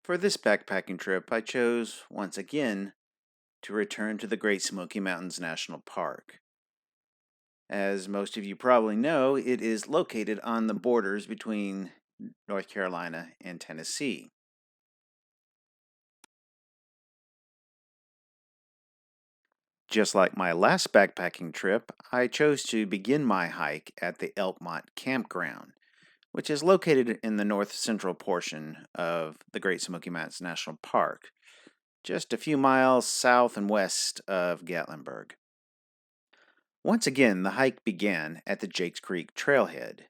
For this backpacking trip, I chose, once again, to return to the Great Smoky Mountains National Park. As most of you probably know, it is located on the borders between North Carolina and Tennessee. Just like my last backpacking trip, I chose to begin my hike at the Elk Mott Campground, which is located in the north central portion of the Great Smoky Mountains National Park, just a few miles south and west of Gatlinburg. Once again, the hike began at the Jakes Creek trailhead.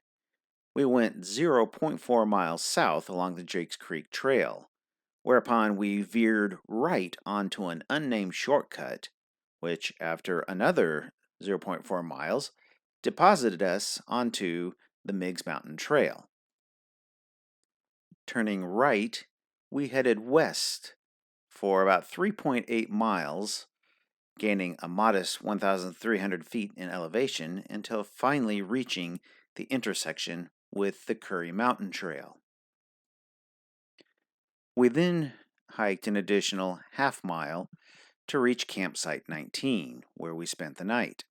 We went 0.4 miles south along the Jakes Creek Trail, whereupon we veered right onto an unnamed shortcut, which, after another 0.4 miles, deposited us onto the Meigs Mtn Trail. Turning right, we headed west for about 3.8 miles, gaining a modest 1,300 feet in elevation until finally reaching the intersection with the Curry Mtn Trail. We then hiked an additional half mile to reach campsite 19, where we spent the night.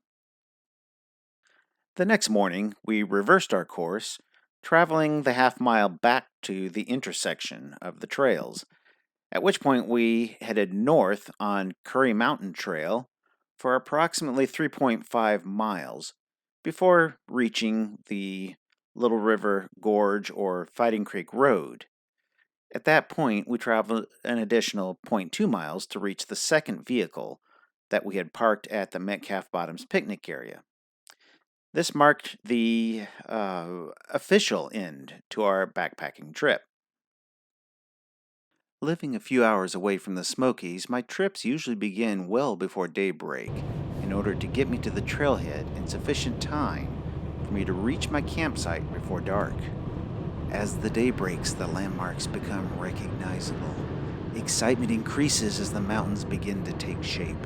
The next morning, we reversed our course, traveling the half mile back to the intersection of the trails, at which point we headed north on Curry Mtn Trail for approximately 3.5 miles before reaching the Little River Gorge or Fighting Creek Road. At that point, we traveled an additional 0.2 miles to reach the second vehicle that we had parked at the Metcalf Bottoms Picnic area. This marked the official end to our backpacking trip. Living a few hours away from the Smokies, my trips usually begin well before daybreak in order to get me to the trailhead in sufficient time for me to reach my campsite before dark. As the day breaks, the landmarks become recognizable. Excitement increases as the mountains begin to take shape.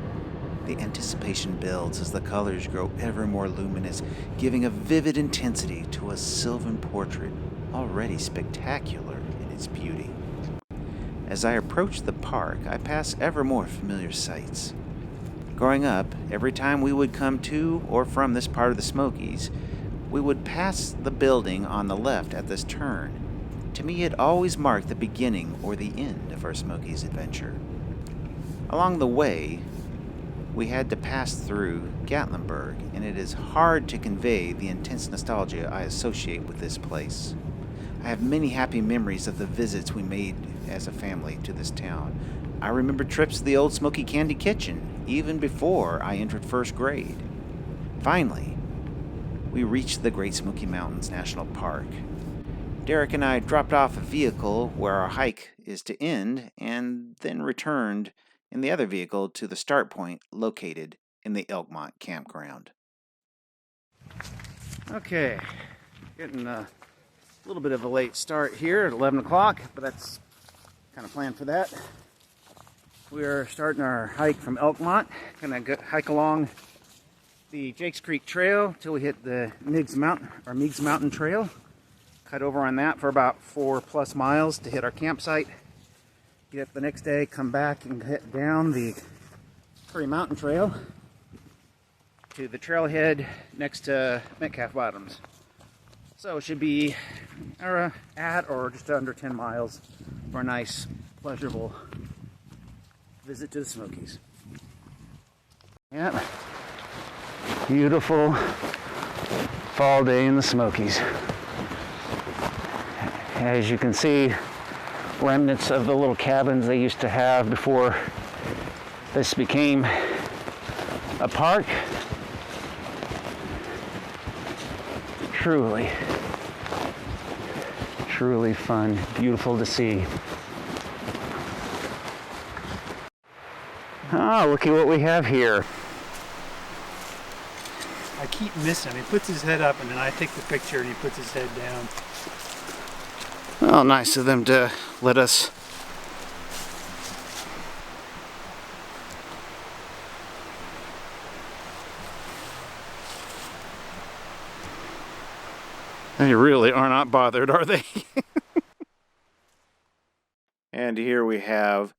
The anticipation builds as the colors grow ever more luminous, giving a vivid intensity to a Sylvan portrait already spectacular in its beauty. As I approach the park, I pass ever more familiar sights. Growing up, every time we would come to or from this part of the Smokies, we would pass the building on the left at this turn. To me, it always marked the beginning or the end of our Smokies adventure. Along the way, we had to pass through Gatlinburg, and it is hard to convey the intense nostalgia I associate with this place. I have many happy memories of the visits we made as a family to this town. I remember trips to the old Smoky Candy Kitchen, even before I entered first grade. Finally, we reached the Great Smoky Mountains National Park. Derek and I dropped off a vehicle where our hike is to end, and then returned in the other vehicle to the start point located in the Elk Mott Campground. Okay, getting a little bit of a late start here at 11 o'clock, but that's kind of planned for that. We're starting our hike from Elk Mott. Gonna hike along the Jakes Creek Trail till we hit the Meigs Mtn Trail. Cut over on that for about 4+ miles to hit our campsite. Get up the next day, come back and head down the Curry Mtn Trail to the trailhead next to Metcalf Bottoms. So it should be at or just under 10 miles for a nice, pleasurable visit to the Smokies. Yep. Beautiful fall day in the Smokies. As you can see, remnants of the little cabins they used to have before this became a park. Truly fun, beautiful to see. Oh, look at what we have here. I keep missing him. He puts his head up and then I take the picture and he puts his head down. Well, nice of them to let us They really are not bothered, are they? And And here we have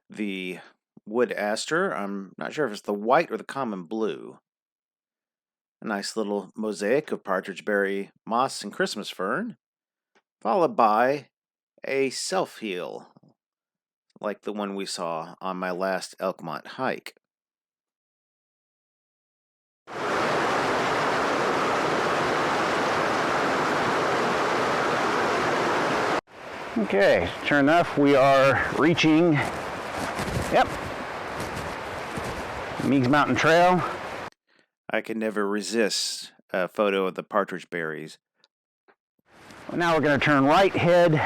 the wood aster. I'm not sure if it's the white or the common blue. A nice little mosaic of partridge berry, moss, and Christmas fern, followed by a self-heal, like the one we saw on my last Elk Mott hike. Okay, sure enough, we are reaching, Meigs Mtn Trail. I can never resist a photo of the partridge berries. Now we're going to turn right, head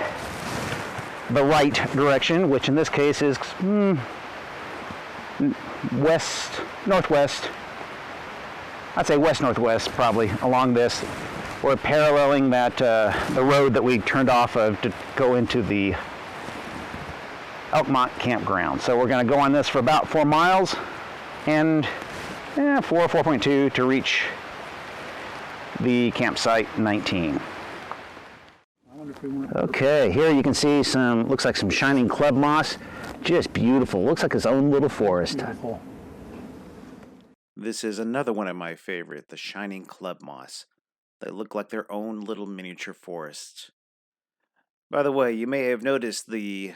the right direction, which in this case is northwest. I'd say west-northwest, probably, along this. We're paralleling that the road that we turned off of to go into the Elk Mott Campground. So we're going to go on this for about 4 miles and 4.2 to reach the campsite 19. Okay, here you can see some, looks like some shining club moss. Just beautiful. Looks like its own little forest. Beautiful. This is another one of my favorite, the shining club moss. They look like their own little miniature forests. By the way, you may have noticed the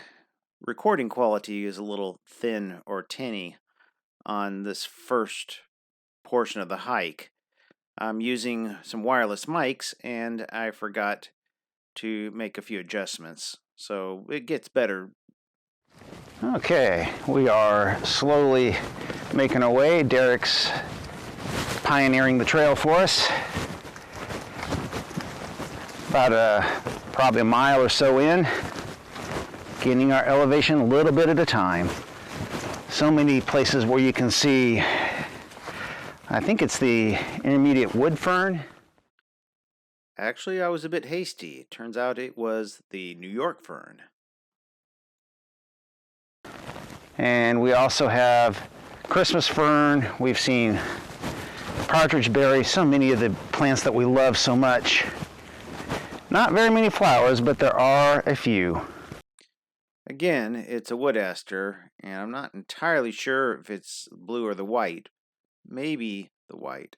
recording quality is a little thin or tinny on this first portion of the hike. I'm using some wireless mics and I forgot to make a few adjustments, so it gets better. Okay, we are slowly making our way. Derek's pioneering the trail for us. About probably a mile or so in, getting our elevation a little bit at a time. So many places where you can see, I think it's the intermediate wood fern. Actually, I was a bit hasty. Turns out it was the New York fern. And we also have Christmas fern. We've seen partridge berry, so many of the plants that we love so much. Not very many flowers, but there are a few. Again, it's a wood aster, and I'm not entirely sure if it's blue or the white. Maybe the white.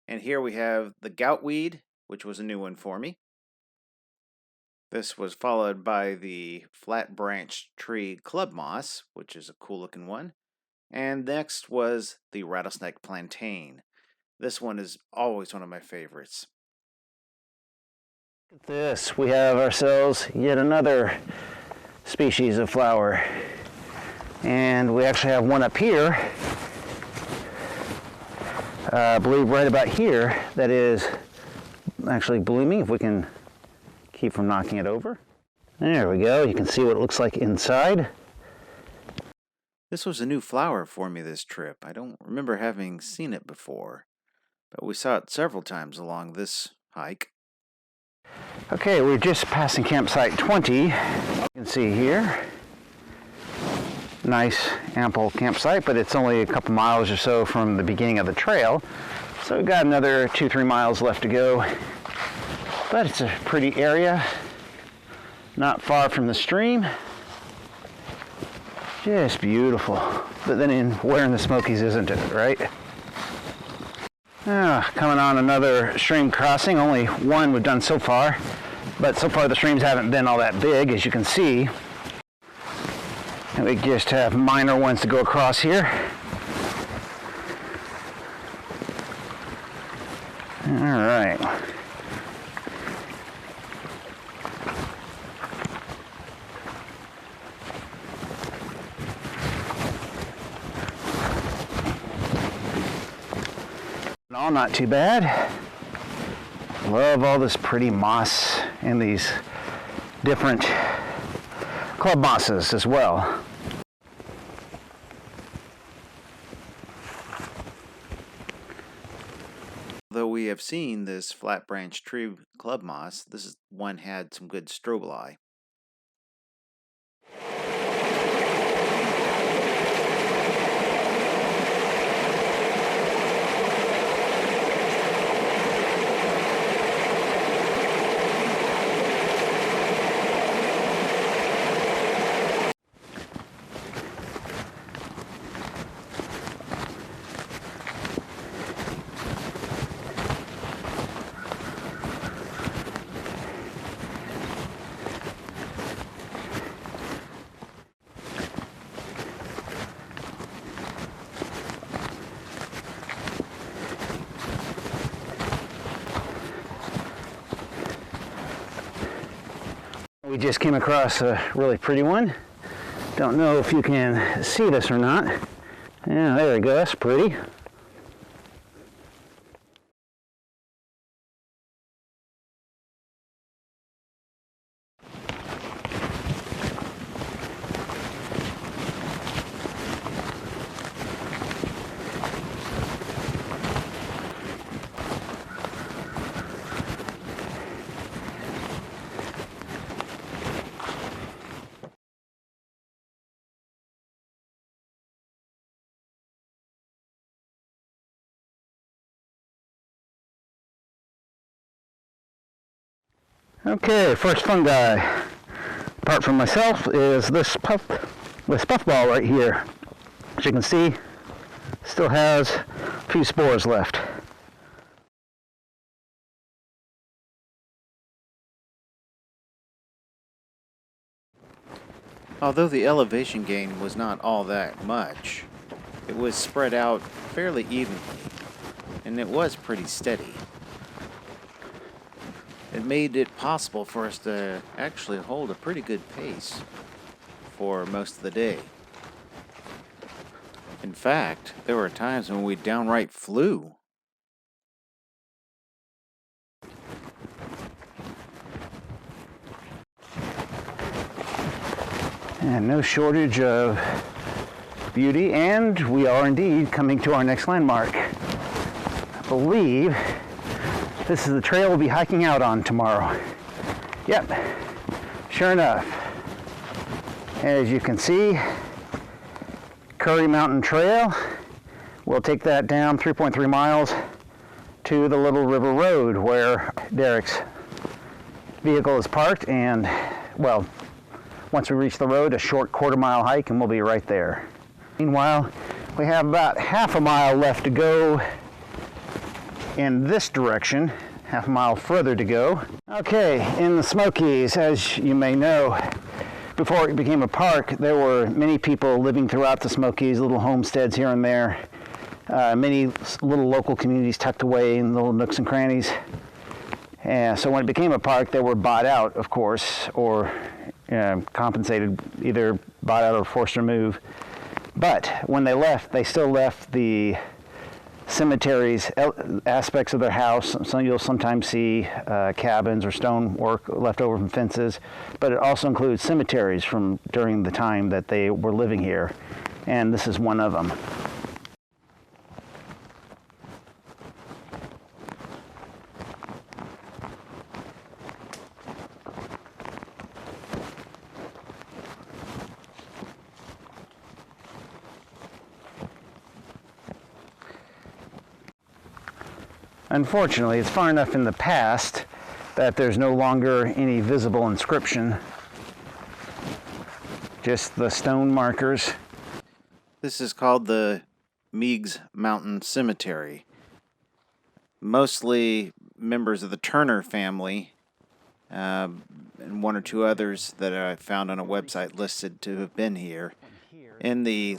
And here we have the Gout Weed, which was a new one for me. This was followed by the flat branched tree club moss, which is a cool looking one. And next was the Rattlesnake Plantain. This one is always one of my favorites. Look at this, we have ourselves yet another species of flower. And we actually have one up here, I believe right about here, that is actually blooming, if we can keep from knocking it over. There we go, you can see what it looks like inside. This was a new flower for me this trip. I don't remember having seen it before, but we saw it several times along this hike. Okay, we're just passing campsite 20. You can see here, nice ample campsite, but it's only a couple miles or so from the beginning of the trail. So we've got another 2-3 miles left to go. But it's a pretty area, not far from the stream. Just beautiful. But then where in the Smokies isn't it, right? Coming on another stream crossing, only one we've done so far. But so far the streams haven't been all that big, as you can see. And we just have minor ones to go across here. All right. No, not too bad. Love all this pretty moss and these different club mosses as well. Though we have seen this flat branch tree club moss, this one had some good strobili. just came across a really pretty one. Don't know if you can see this or not. Yeah, there we go, that's pretty. Okay, first fungi, apart from myself, is this puffball right here. As you can see, still has a few spores left. Although the elevation gain was not all that much, it was spread out fairly evenly, and it was pretty steady. It made it possible for us to actually hold a pretty good pace for most of the day. In fact, there were times when we downright flew. And no shortage of beauty, and we are indeed coming to our next landmark. I believe this is the trail we'll be hiking out on tomorrow. Yep, sure enough. As you can see, Curry Mtn Trail. We'll take that down 3.3 miles to the Little River Road where Derek's vehicle is parked, and, well, once we reach the road, a short quarter-mile hike, and we'll be right there. Meanwhile, we have about half a mile left to go in this direction, half a mile further to go. Okay, in the Smokies, as you may know, before it became a park, there were many people living throughout the Smokies, little homesteads here and there, many little local communities tucked away in little nooks and crannies. And so when it became a park, they were bought out, of course, or compensated, either bought out or forced to move. But when they left, they still left the cemeteries, aspects of their house. So you'll sometimes see cabins or stonework left over from fences, but it also includes cemeteries from during the time that they were living here, and this is one of them. Unfortunately, it's far enough in the past that there's no longer any visible inscription, just the stone markers. This is called the Meigs Mountain Cemetery. Mostly members of the Turner family, and one or two others that I found on a website listed to have been here in the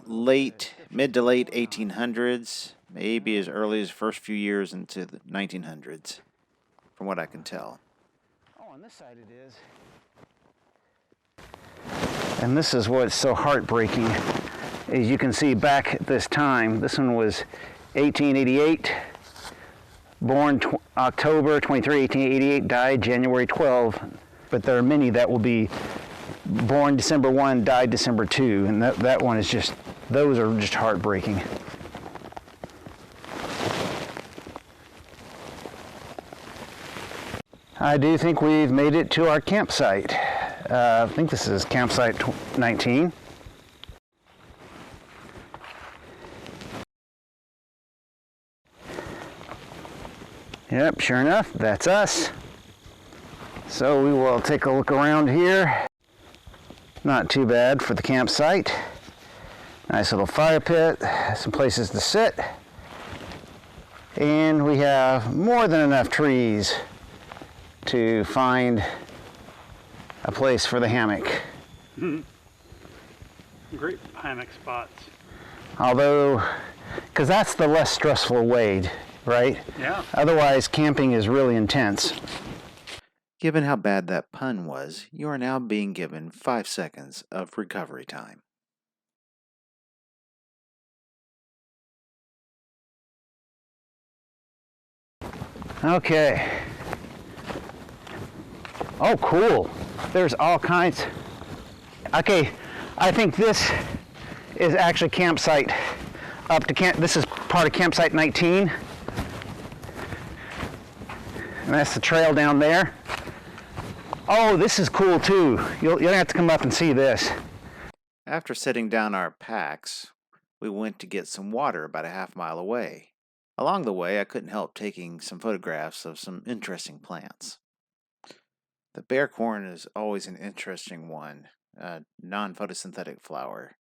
mid to late 1800s, maybe as early as the first few years into the 1900s, from what I can tell. Oh, on this side it is. And this is what's so heartbreaking. As you can see back at this time, this one was 1888, born October 23, 1888, died January 12. But there are many that will be born December 1, died December 2, and that one is just, those are just heartbreaking. I do think we've made it to our campsite. I think this is campsite 19. Yep, sure enough, that's us. So we will take a look around here. Not too bad for the campsite. Nice little fire pit, some places to sit. And we have more than enough trees to find a place for the hammock. Great hammock spots. Although, because that's the less stressful way, right? Yeah. Otherwise, camping is really intense. Given how bad that pun was, you are now being given 5 seconds of recovery time. Okay. Oh, cool. There's all kinds. Okay, I think this is actually campsite up to camp. This is part of campsite 19. And that's the trail down there. Oh, this is cool too. You'll have to come up and see this. After setting down our packs, we went to get some water about a half-mile away. Along the way, I couldn't help taking some photographs of some interesting plants. The bearcorn is always an interesting one, a non-photosynthetic flower.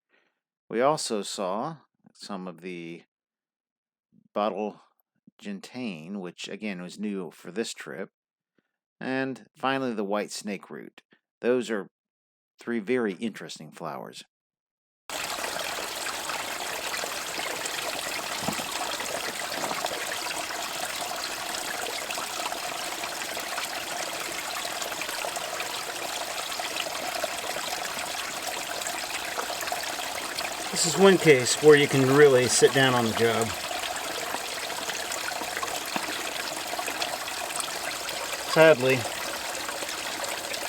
We also saw some of the bottle gentian, which again was new for this trip, and finally the white snake root. Those are 3 very interesting flowers. This is one case where you can really sit down on the job. Sadly,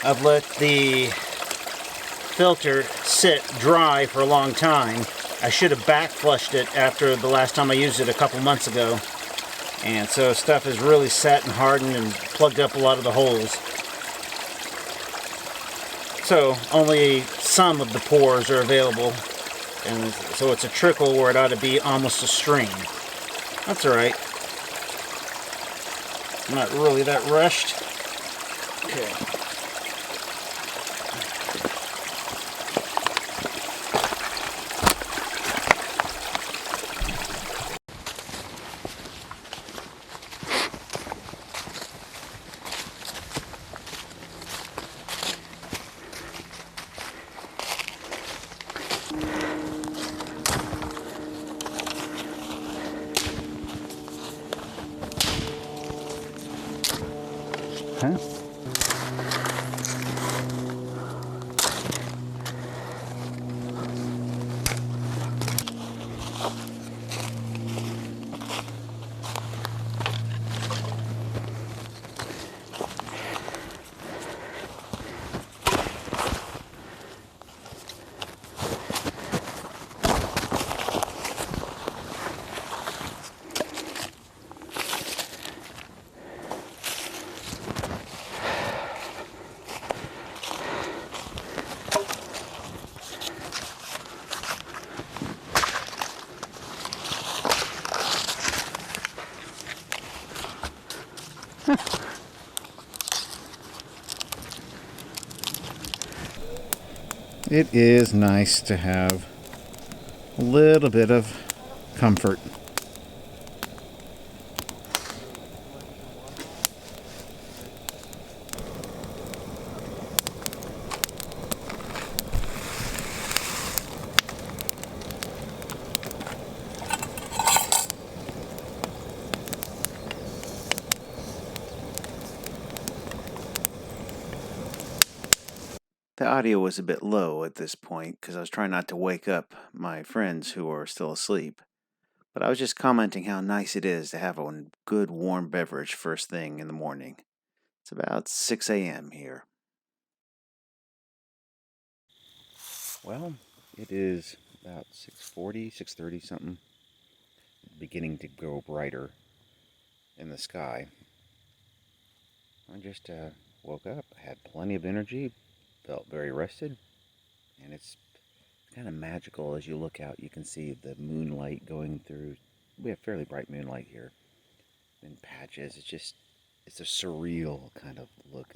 I've let the filter sit dry for a long time. I should have back flushed it after the last time I used it a couple months ago. And so stuff is really set and hardened and plugged up a lot of the holes. So only some of the pores are available. And so it's a trickle where it ought to be almost a stream. That's alright. I'm not really that rushed. Okay. Huh? It is nice to have a little bit of comfort. The audio was a bit low at this point because I was trying not to wake up my friends who are still asleep. But I was just commenting how nice it is to have a good warm beverage first thing in the morning. It's about 6 a.m. here. Well, it is about 6:40, 6:30 something. Beginning to go brighter in the sky. I just woke up, had plenty of energy, felt very rested, and it's kind of magical as you look out. You can see the moonlight going through. We have fairly bright moonlight here in patches. It's a surreal kind of look.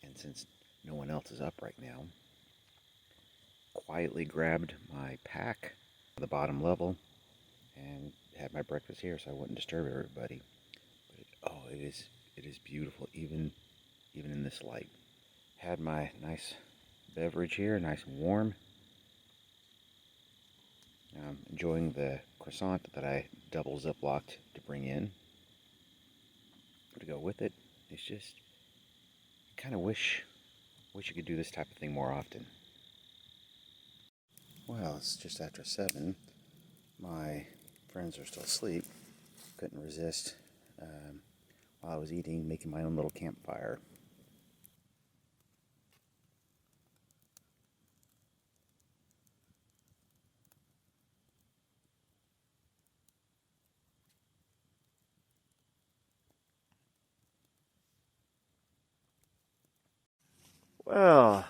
And since no one else is up right now, quietly grabbed my pack at the bottom level and had my breakfast here so I wouldn't disturb everybody. But it is beautiful even in this light. Had my nice beverage here, nice and warm. Enjoying the croissant that I double ziplocked to bring in. To go with it, it's just kind of wish you could do this type of thing more often. Well, it's just after 7. My friends are still asleep. Couldn't resist while I was eating, making my own little campfire. Well,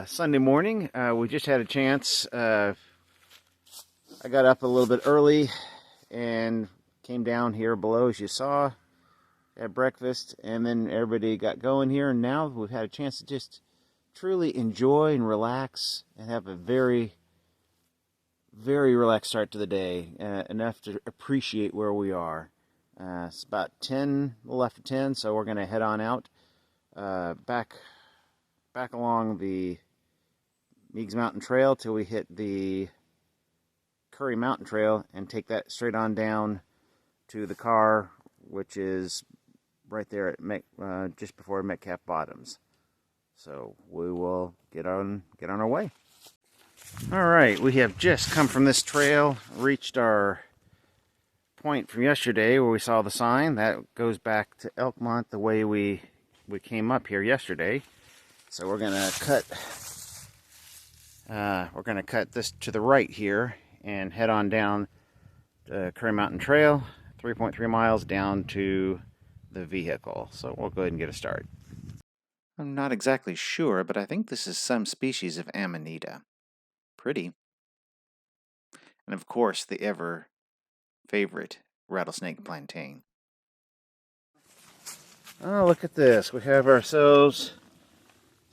Sunday morning, we just had a chance. I got up a little bit early and came down here below, as you saw, had breakfast, and then everybody got going here, and now we've had a chance to just truly enjoy and relax and have a very, very relaxed start to the day, enough to appreciate where we are. It's about 10, a little after 10, so we're going to head on out back along the Meigs Mtn Trail till we hit the Curry Mtn Trail and take that straight on down to the car, which is right there at just before Metcalf Bottoms. So we will get on our way. All right, we have just come from this trail, reached our point from yesterday where we saw the sign. That goes back to Elkmont the way we came up here yesterday. So we're gonna cut this to the right here and head on down the Curry Mtn Trail, 3.3 miles down to the vehicle. So we'll go ahead and get a start. I'm not exactly sure, but I think this is some species of amanita. Pretty. And of course, the ever favorite Rattlesnake Plantain. Oh, look at this. We have ourselves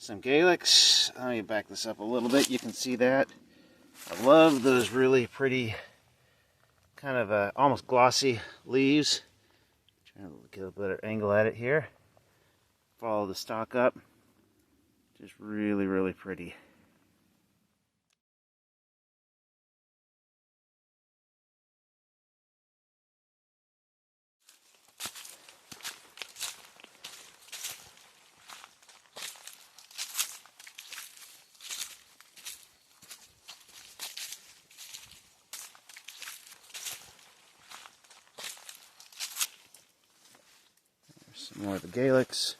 some Gaelics. Let me back this up a little bit. You can see that. I love those really pretty, kind of almost glossy leaves. Trying to get a better angle at it here. Follow the stalk up. Just really, really pretty. There's some more of the Gaelics.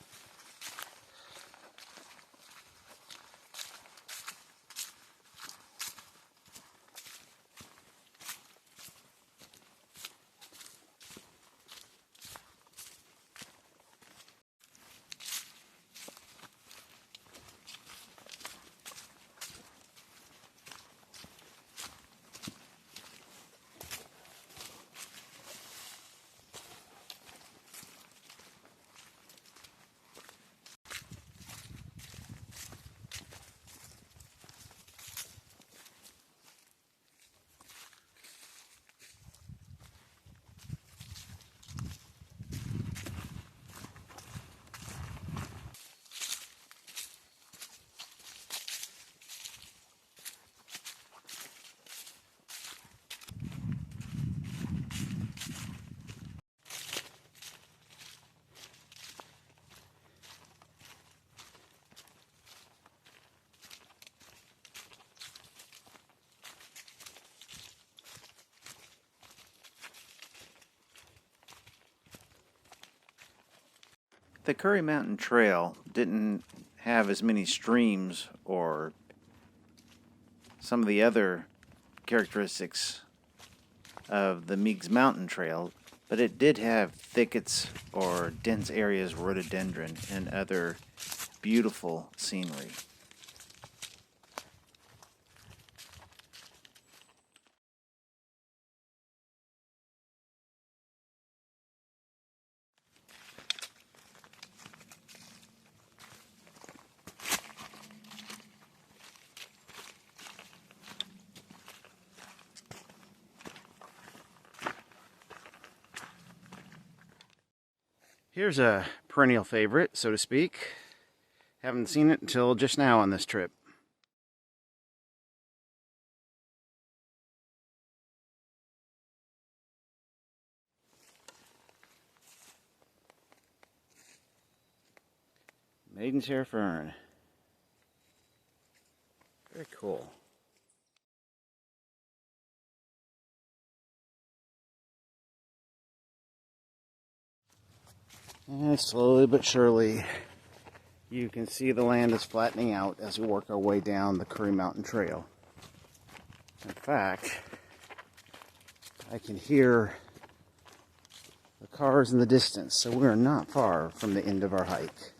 The Curry Mtn Trail didn't have as many streams or some of the other characteristics of the Meigs Mtn Trail, but it did have thickets or dense areas, rhododendron, and other beautiful scenery. Here's a perennial favorite, so to speak. Haven't seen it until just now on this trip. Maidenhair fern. Very cool. And slowly but surely, you can see the land is flattening out as we work our way down the Curry Mtn Trail. In fact, I can hear the cars in the distance, so we're not far from the end of our hike.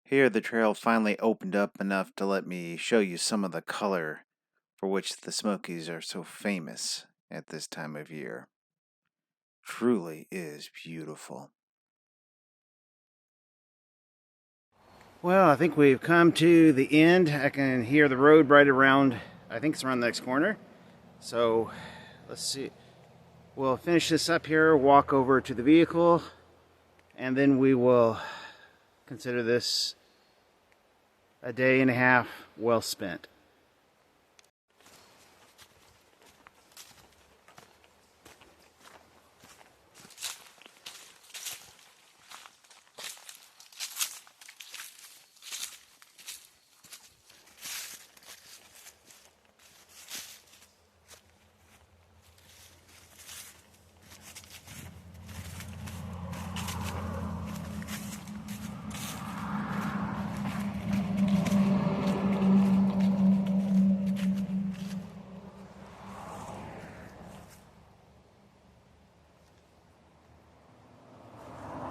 Here, the trail finally opened up enough to let me show you some of the color for which the Smokies are so famous at this time of year. Truly is beautiful. Well, I think we've come to the end. I can hear the road right around, I think it's around the next corner. So, let's see. We'll finish this up here, walk over to the vehicle, and then we will consider this a day and a half well spent.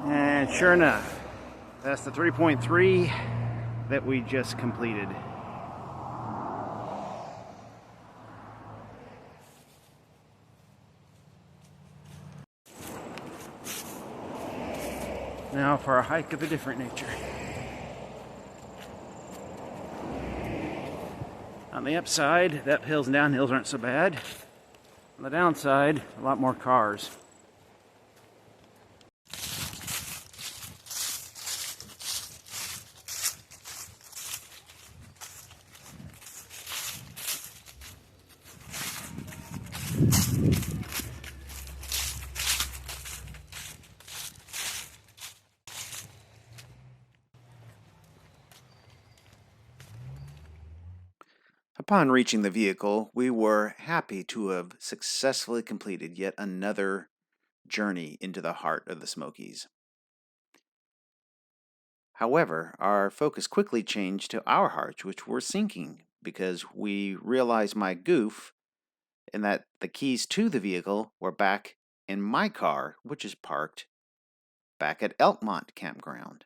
And sure enough, that's the 3.3 that we just completed. Now for a hike of a different nature. On the upside, the uphills and downhills aren't so bad. On the downside, a lot more cars. Upon reaching the vehicle, we were happy to have successfully completed yet another journey into the heart of the Smokies. However, our focus quickly changed to our hearts, which were sinking, because we realized my goof and that the keys to the vehicle were back in my car, which is parked back at Elk Mott Campground.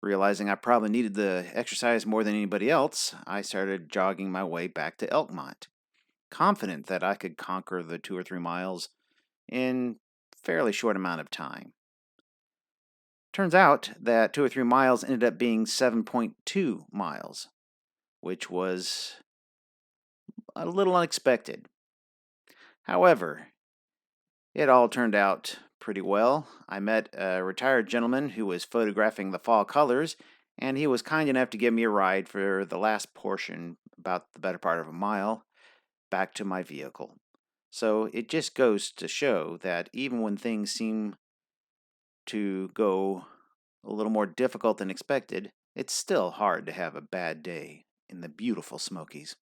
Realizing I probably needed the exercise more than anybody else, I started jogging my way back to Elkmont, confident that I could conquer the 2 or 3 miles in a fairly short amount of time. Turns out that 2 or 3 miles ended up being 7.2 miles, which was a little unexpected. However, it all turned out pretty well. I met a retired gentleman who was photographing the fall colors, and he was kind enough to give me a ride for the last portion, about the better part of a mile, back to my vehicle. So it just goes to show that even when things seem to go a little more difficult than expected, it's still hard to have a bad day in the beautiful Smokies.